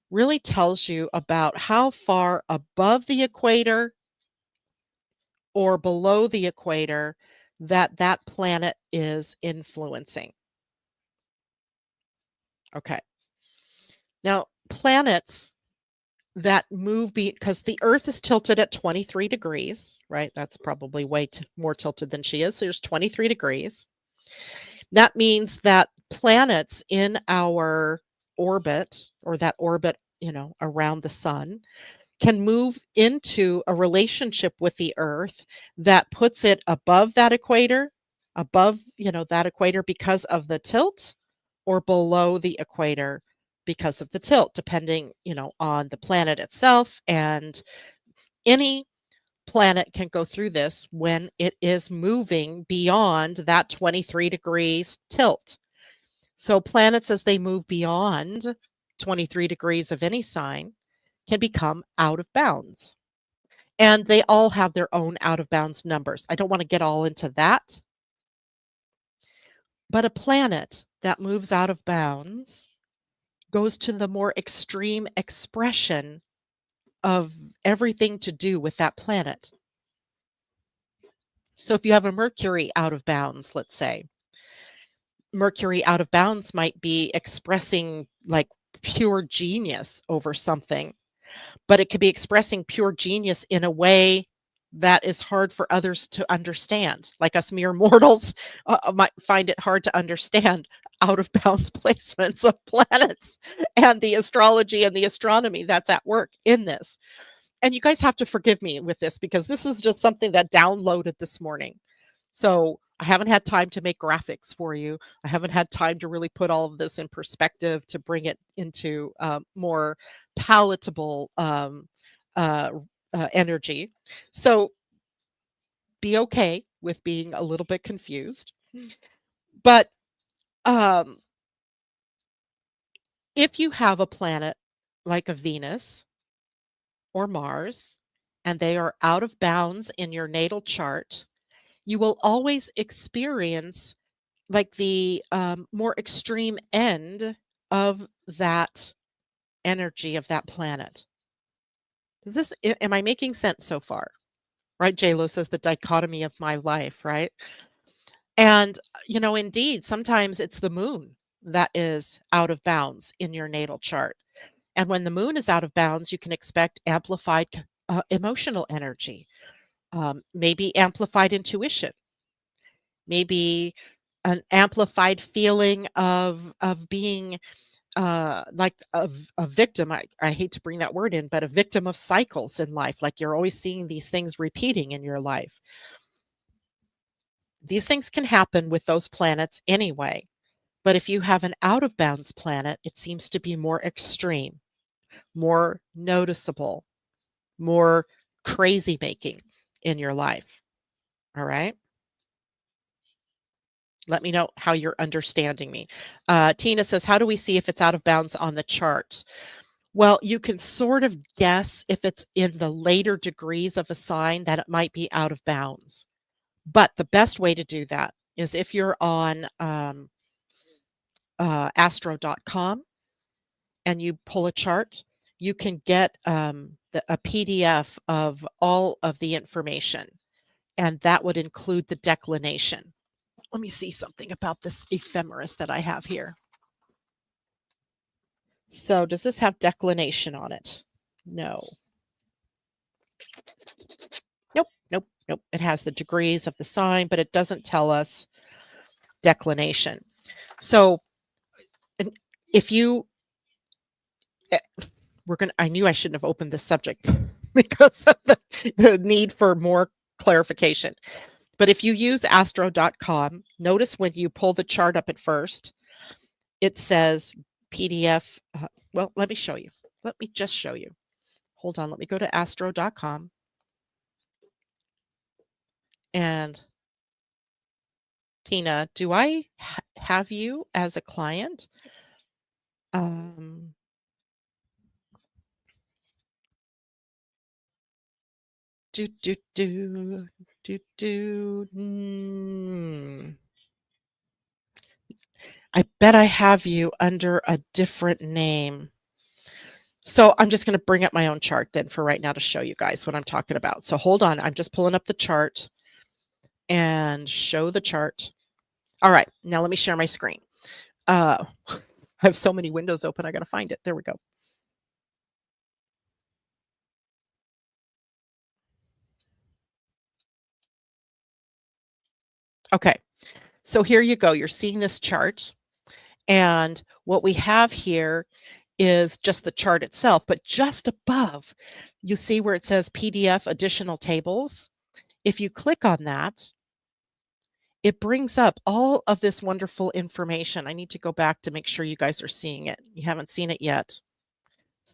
really tells you about how far above the equator or below the equator that planet is influencing. Okay. Now, planets that move because the Earth is tilted at 23 degrees, right? That's probably way more tilted than she is. So there's 23 degrees. That means that planets in our orbit or that orbit, around the sun can move into a relationship with the Earth that puts it above that equator, that equator because of the tilt, or below the equator because of the tilt, depending, on the planet itself. And any planet can go through this when it is moving beyond that 23 degrees tilt. So planets, as they move beyond 23 degrees of any sign, can become out of bounds. And they all have their own out of bounds numbers. I don't want to get all into that. But a planet that moves out of bounds goes to the more extreme expression of everything to do with that planet. So if you have a Mercury out of bounds, let's say, Mercury out of bounds might be expressing like pure genius over something, but it could be expressing pure genius in a way that is hard for others to understand. Like us mere mortals might find it hard to understand out of bounds placements of planets and the astrology and the astronomy that's at work in this. And you guys have to forgive me with this because this is just something that downloaded this morning. So I haven't had time to make graphics for you. I haven't had time to really put all of this in perspective to bring it into more palatable uh, energy. So be okay with being a little bit confused. But um, if you have a planet like a Venus or Mars, and they are out of bounds in your natal chart, you will always experience like the more extreme end of that energy of that planet. Does this, am I making sense so far? Right? JLo says the dichotomy of my life, right? And, indeed, sometimes it's the moon that is out of bounds in your natal chart. And when the moon is out of bounds, you can expect amplified emotional energy, maybe amplified intuition, maybe an amplified feeling of being like a victim. I hate to bring that word in, but a victim of cycles in life. Like you're always seeing these things repeating in your life. These things can happen with those planets anyway. But if you have an out of bounds planet, it seems to be more extreme, more noticeable, more crazy making in your life. All right. Let me know how you're understanding me. Tina says, how do we see if it's out of bounds on the chart? Well, you can sort of guess if it's in the later degrees of a sign that it might be out of bounds. But the best way to do that is if you're on astro.com and you pull a chart, you can get a PDF of all of the information, and that would include the declination. Let me see something about this ephemeris that I have here. So does this have declination on it? No. Nope, nope, nope. It has the degrees of the sign, but it doesn't tell us declination. So if you, I knew I shouldn't have opened this subject because of the need for more clarification. But if you use astro.com, notice when you pull the chart up at first, it says PDF. Well, let me show you. Let me just show you. Hold on. Let me go to astro.com. And Tina, do I have you as a client? Do, do, do, do, do. I bet I have you under a different name. So I'm just going to bring up my own chart then for right now to show you guys what I'm talking about. So hold on. I'm just pulling up the chart and show the chart. All right. Now let me share my screen. I have so many windows open. I got to find it. There we go. Okay. So here you go. You're seeing this chart. And what we have here is just the chart itself, but just above, you see where it says PDF additional tables. If you click on that, it brings up all of this wonderful information. I need to go back to make sure you guys are seeing it. You haven't seen it yet.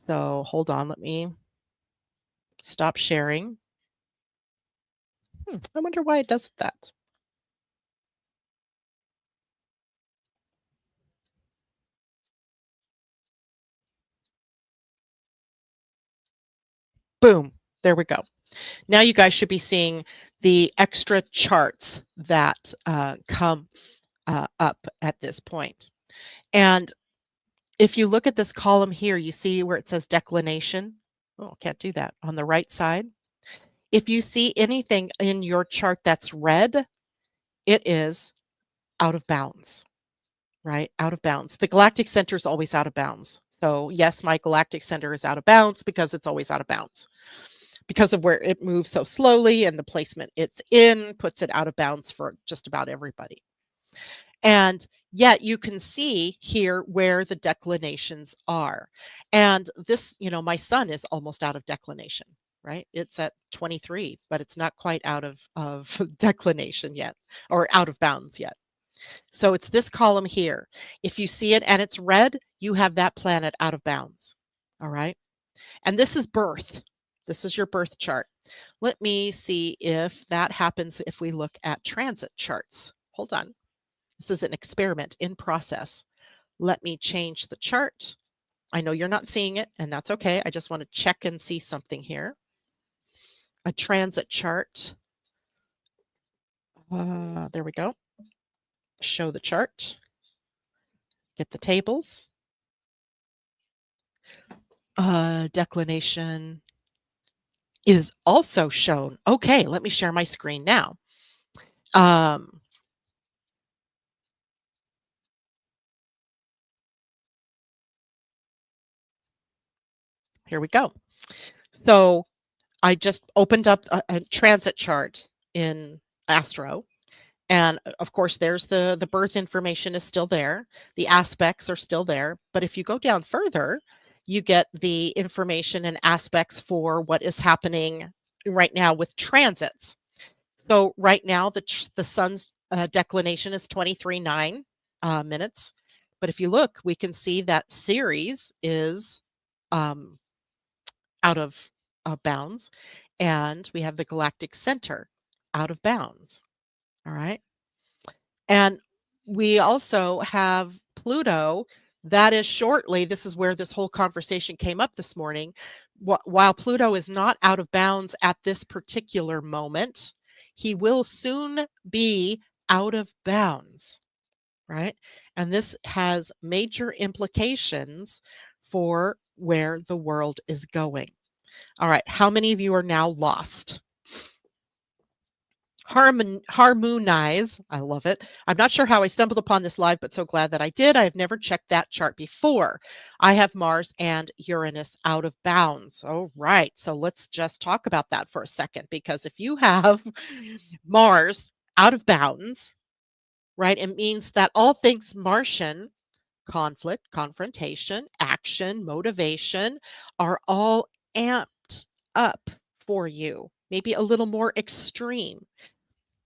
So hold on, let me stop sharing. I wonder why it does that. Boom, there we go. Now you guys should be seeing the extra charts that come up at this point. And if you look at this column here, you see where it says declination. Oh, can't do that. On the right side. If you see anything in your chart that's red, it is out of bounds. right? Out of bounds. The galactic center is always out of bounds. So, yes, my galactic center is out of bounds because it's always out of bounds. Because of where it moves so slowly and the placement it's in puts it out of bounds for just about everybody. And yet you can see here where the declinations are. And this, my sun is almost out of declination, right? It's at 23, but it's not quite out of declination yet or out of bounds yet. So it's this column here. If you see it and it's red, you have that planet out of bounds. All right. And this is birth. This is your birth chart. Let me see if that happens if we look at transit charts. Hold on. This is an experiment in process. Let me change the chart. I know you're not seeing it, and that's okay. I just want to check and see something here. A transit chart. There we go. Show the chart. Get the tables. Declination is also shown. Okay, let me share my screen now. Here we go. So I just opened up a transit chart in Astro. And of course, there's the birth information is still there. The aspects are still there. But if you go down further, you get the information and aspects for what is happening right now with transits. So right now, the sun's declination is 23.9 minutes. But if you look, we can see that Ceres is um, out of bounds, and we have the galactic center out of bounds. All right. And we also have Pluto that is shortly, this is where this whole conversation came up this morning. While Pluto is not out of bounds at this particular moment, he will soon be out of bounds, right? And this has major implications for where the world is going. All right, how many of you are now lost? Harmonize. I love it. I'm not sure how I stumbled upon this live, but so glad that I did. I have never checked that chart before. I have Mars and Uranus out of bounds. All right. So let's just talk about that for a second, because if you have Mars out of bounds, right, it means that all things Martian, conflict, confrontation, action, motivation, are all amped up for you, maybe a little more extreme.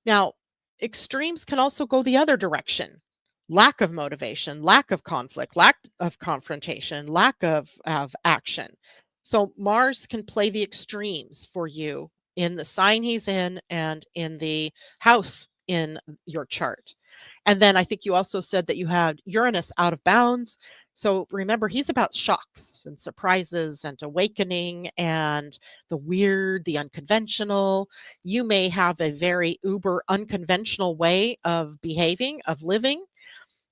Now, extremes can also go the other direction. Lack of motivation, lack of conflict, lack of confrontation, lack of action. So Mars can play the extremes for you in the sign he's in and in the house in your chart. And then I think you also said that you had Uranus out of bounds. So remember, he's about shocks and surprises and awakening and the weird, the unconventional. You may have a very uber unconventional way of behaving, of living,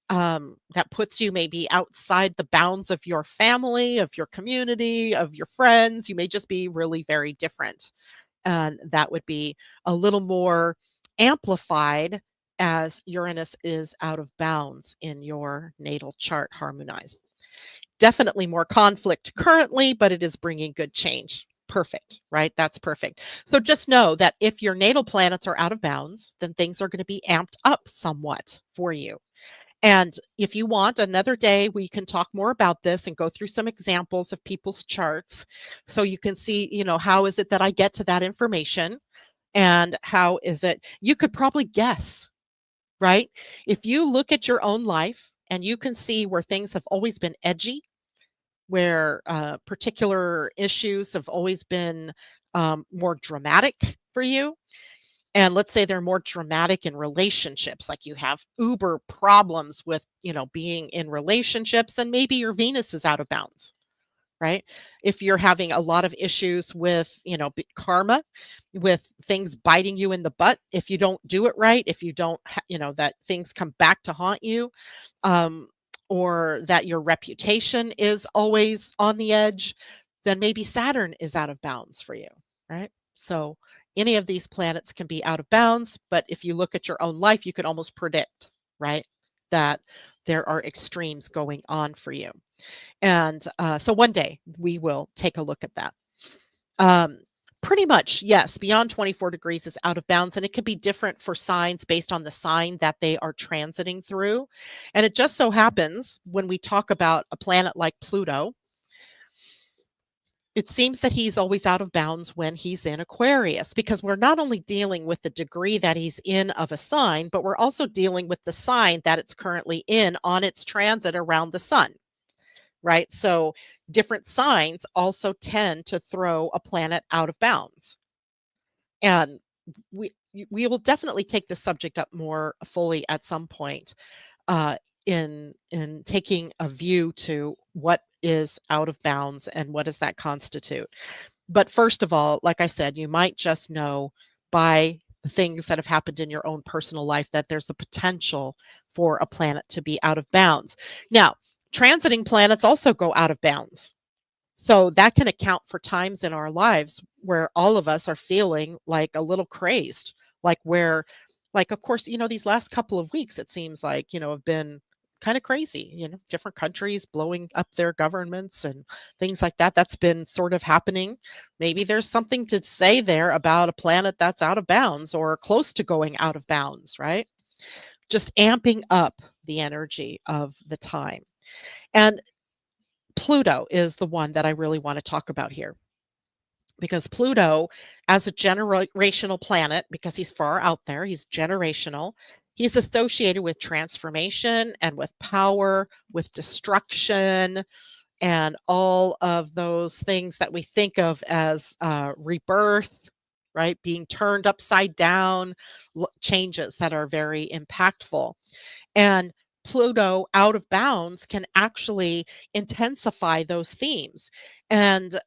that puts you maybe outside the bounds of your family, of your community, of your friends. You may just be really very different. And that would be a little more amplified as Uranus is out of bounds in your natal chart harmonized. Definitely more conflict currently, but it is bringing good change. Perfect, right? That's perfect. So just know that if your natal planets are out of bounds, then things are going to be amped up somewhat for you. And if you want another day, we can talk more about this and go through some examples of people's charts so you can see, how is it that I get to that information and how is it you could probably guess, right? If you look at your own life and you can see where things have always been edgy, where particular issues have always been more dramatic for you. And let's say they're more dramatic in relationships, like you have uber problems with, being in relationships, then maybe your Venus is out of bounds, right? If you're having a lot of issues with, karma, with things biting you in the butt, if you don't do it right, if you don't, that things come back to haunt you, um, or that your reputation is always on the edge, then maybe Saturn is out of bounds for you, right? So any of these planets can be out of bounds, but if you look at your own life, you can almost predict, right? That there are extremes going on for you. And so one day we will take a look at that. Um, Pretty much, yes, beyond 24 degrees is out of bounds, and it can be different for signs based on the sign that they are transiting through. And it just so happens when we talk about a planet like Pluto, it seems that he's always out of bounds when he's in Aquarius, because we're not only dealing with the degree that he's in of a sign, but we're also dealing with the sign that it's currently in on its transit around the sun, right? So different signs also tend to throw a planet out of bounds. And we will definitely take this subject up more fully at some point, uh, in taking a view to what is out of bounds and what does that constitute. But first of all, like I said, you might just know by the things that have happened in your own personal life that there's the potential for a planet to be out of bounds. Now, transiting planets also go out of bounds. So that can account for times in our lives where all of us are feeling like a little crazed, like where, like, of course, these last couple of weeks, it seems like, have been kind of crazy, different countries blowing up their governments and things like that. That's been sort of happening. Maybe there's something to say there about a planet that's out of bounds or close to going out of bounds, right? Just amping up the energy of the time. And Pluto is the one that I really want to talk about here, because Pluto, as a generational planet, because he's far out there, he's generational. He's associated with transformation and with power, with destruction, and all of those things that we think of as rebirth, right? Being turned upside down, changes that are very impactful. And Pluto out of bounds can actually intensify those themes and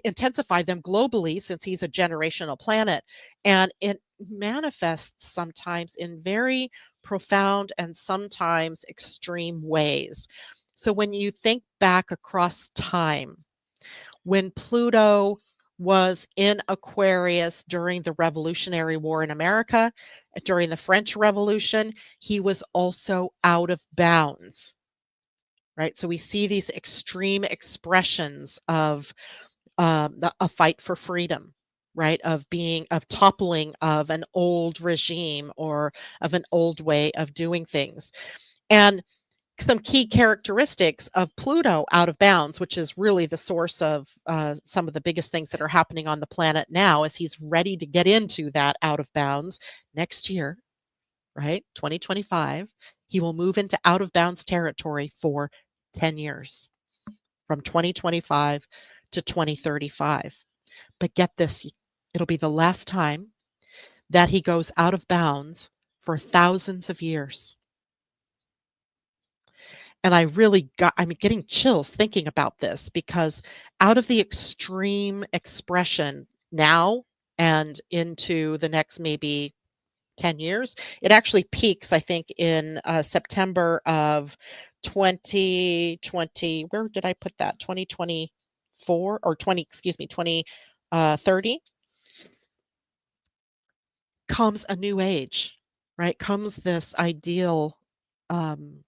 intensify them globally, since he's a generational planet. And it manifests sometimes in very profound and sometimes extreme ways. So when you think back across time, when Pluto was in Aquarius during the Revolutionary War in America, during the French Revolution, he was also out of bounds, right? So we see these extreme expressions of a fight for freedom, right? Of toppling of an old regime or of an old way of doing things. And some key characteristics of Pluto out of bounds, which is really the source of some of the biggest things that are happening on the planet now, as he's ready to get into that out of bounds next year, right? 2025. He will move into out of bounds territory for 10 years, from 2025 to 2035. But get this, it'll be the last time that he goes out of bounds for thousands of years. And I'm getting chills thinking about this, because out of the extreme expression now and into the next maybe 10 years, it actually peaks, I think, in September of 2020. Where did I put that? 2024 or 2030 comes a new age, right? Comes this ideal, um,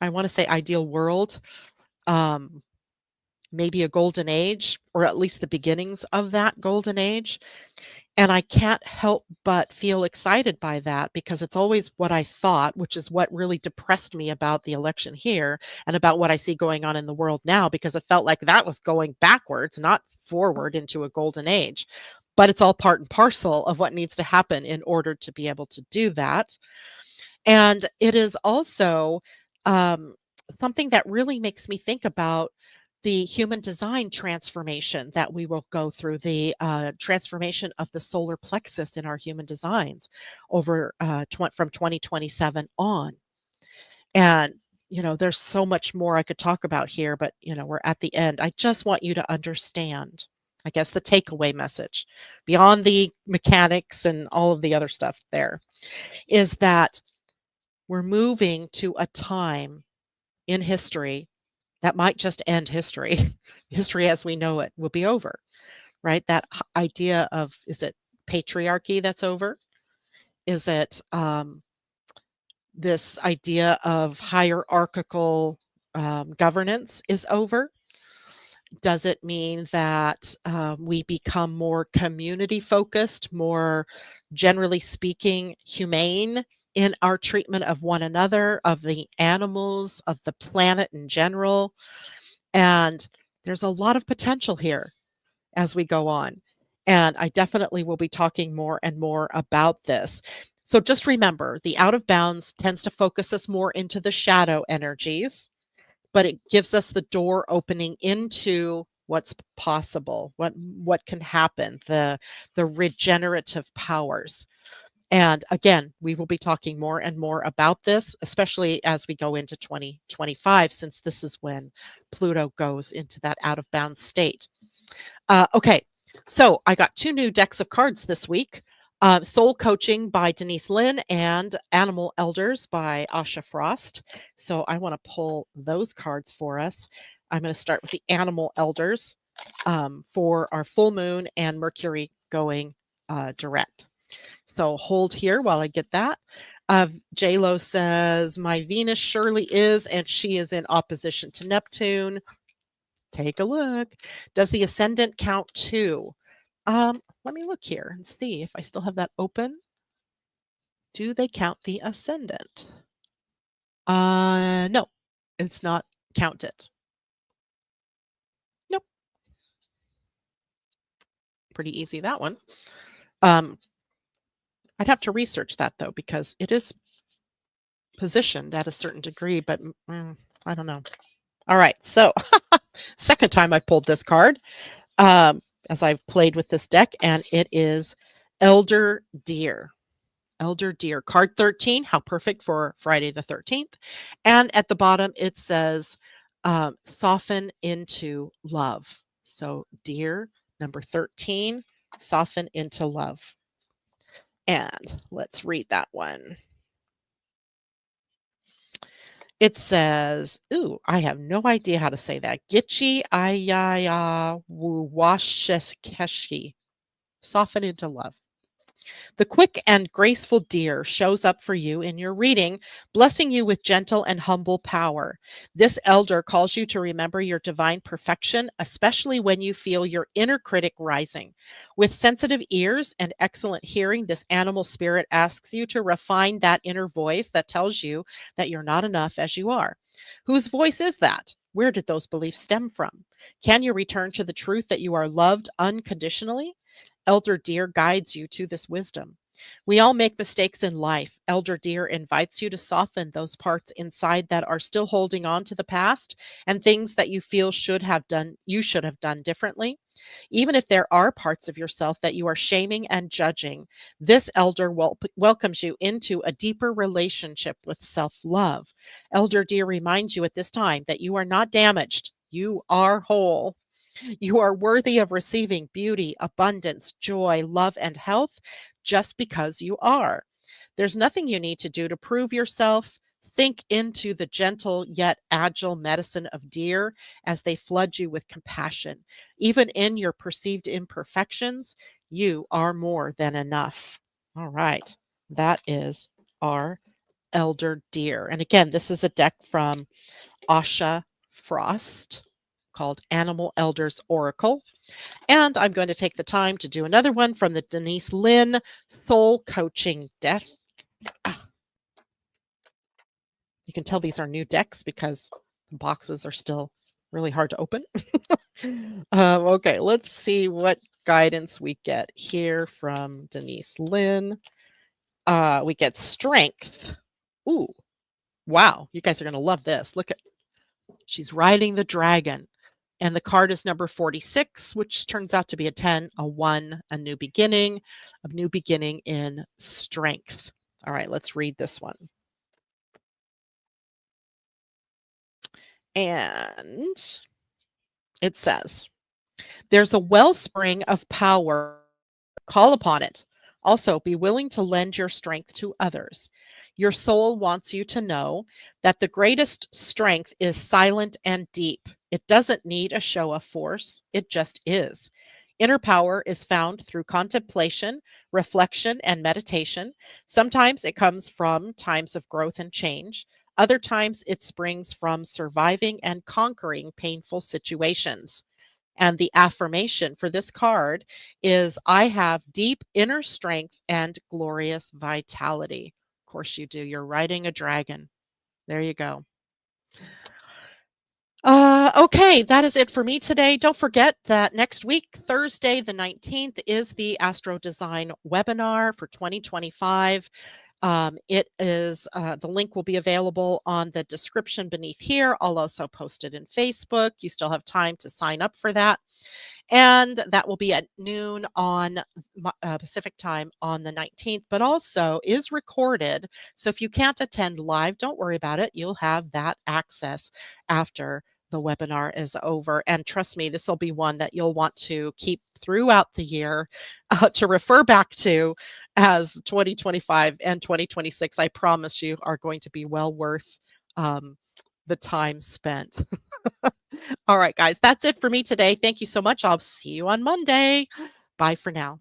I want to say ideal world. Um, Maybe a golden age, or at least the beginnings of that golden age. And I can't help but feel excited by that, because it's always what I thought, which is what really depressed me about the election here and about what I see going on in the world now, because it felt like that was going backwards, not forward into a golden age. But it's all part and parcel of what needs to happen in order to be able to do that. And it is also um, something that really makes me think about the human design transformation that we will go through, the transformation of the solar plexus in our human designs over from 2027 on. And, there's so much more I could talk about here, but, we're at the end. I just want you to understand, I guess, the takeaway message beyond the mechanics and all of the other stuff there is that we're moving to a time in history that might just end history. History as we know it will be over, right? That idea of, is it patriarchy that's over? Is it this idea of hierarchical governance is over? Does it mean that we become more community focused, more generally speaking, humane in our treatment of one another, of the animals, of the planet in general? And there's a lot of potential here as we go on. And I definitely will be talking more and more about this. So just remember, the out of bounds tends to focus us more into the shadow energies, but it gives us the door opening into what's possible, what can happen, the regenerative powers. And again, we will be talking more and more about this, especially as we go into 2025, since this is when Pluto goes into that out of bounds state. Okay, so I got two new decks of cards this week. Soul Coaching by Denise Lynn and Animal Elders by Asha Frost. So I want to pull those cards for us. I'm going to start with the Animal Elders for our full moon and Mercury going direct. So hold here while I get that. J-Lo says, my Venus surely is, and she is in opposition to Neptune. Take a look. Does the ascendant count too? Let me look here and see if I still have that open. Do they count the ascendant? No, it's not counted. Nope. Pretty easy, that one. I'd have to research that though, because it is positioned at a certain degree, but I don't know. All right, so second time I pulled this card as I've played with this deck, and it is Elder Deer. Elder Deer, card 13. How perfect for Friday the 13th. And at the bottom, it says, soften into love. So, Deer, number 13, soften into love. And let's read that one. It says, ooh, I have no idea how to say that. Gitchi ayaya wuwashekeshi. Soften into love. The quick and graceful deer shows up for you in your reading, blessing you with gentle and humble power. This elder calls you to remember your divine perfection, especially when you feel your inner critic rising. With sensitive ears and excellent hearing, this animal spirit asks you to refine that inner voice that tells you that you're not enough as you are. Whose voice is that? Where did those beliefs stem from? Can you return to the truth that you are loved unconditionally? Elder Deer guides you to this wisdom. We all make mistakes in life. Elder Deer invites you to soften those parts inside that are still holding on to the past and things that you feel you should have done differently. Even if there are parts of yourself that you are shaming and judging, this elder welcomes you into a deeper relationship with self-love. Elder Deer reminds you at this time that you are not damaged. You are whole. You are worthy of receiving beauty, abundance, joy, love, and health just because you are. There's nothing you need to do to prove yourself. Sink into the gentle yet agile medicine of deer as they flood you with compassion. Even in your perceived imperfections, you are more than enough. All right. That is our Elder Deer. And again, this is a deck from Asha Frost called Animal Elders Oracle. And I'm going to take the time to do another one from the Denise Lynn Soul Coaching deck. You can tell these are new decks because the boxes are still really hard to open. Okay, let's see what guidance we get here from Denise Lynn. We get strength. Ooh, wow. You guys are going to love this. Look at, she's riding the dragon. And the card is number 46, which turns out to be a 10, a 1, a new beginning in strength. All right, let's read this one. And it says, there's a wellspring of power. Call upon it. Also, be willing to lend your strength to others. Your soul wants you to know that the greatest strength is silent and deep. It doesn't need a show of force. It just is. Inner power is found through contemplation, reflection, and meditation. Sometimes it comes from times of growth and change. Other times it springs from surviving and conquering painful situations. And the affirmation for this card is I have deep inner strength and glorious vitality. Of course, you do. You're riding a dragon. There you go. Okay, that is it for me today. Don't forget that next week, Thursday, the 19th, is the Astro Design webinar for 2025. It is the link will be available on the description beneath here. I'll also post it in Facebook. You still have time to sign up for that. And that will be at noon on Pacific time on the 19th, but also is recorded. So if you can't attend live, don't worry about it. You'll have that access after the webinar is over. And trust me, this will be one that you'll want to keep throughout the year to refer back to as 2025 and 2026. I promise you are going to be well worth um, the time spent. All right, guys, that's it for me today. Thank you so much. I'll see you on Monday. Bye for now.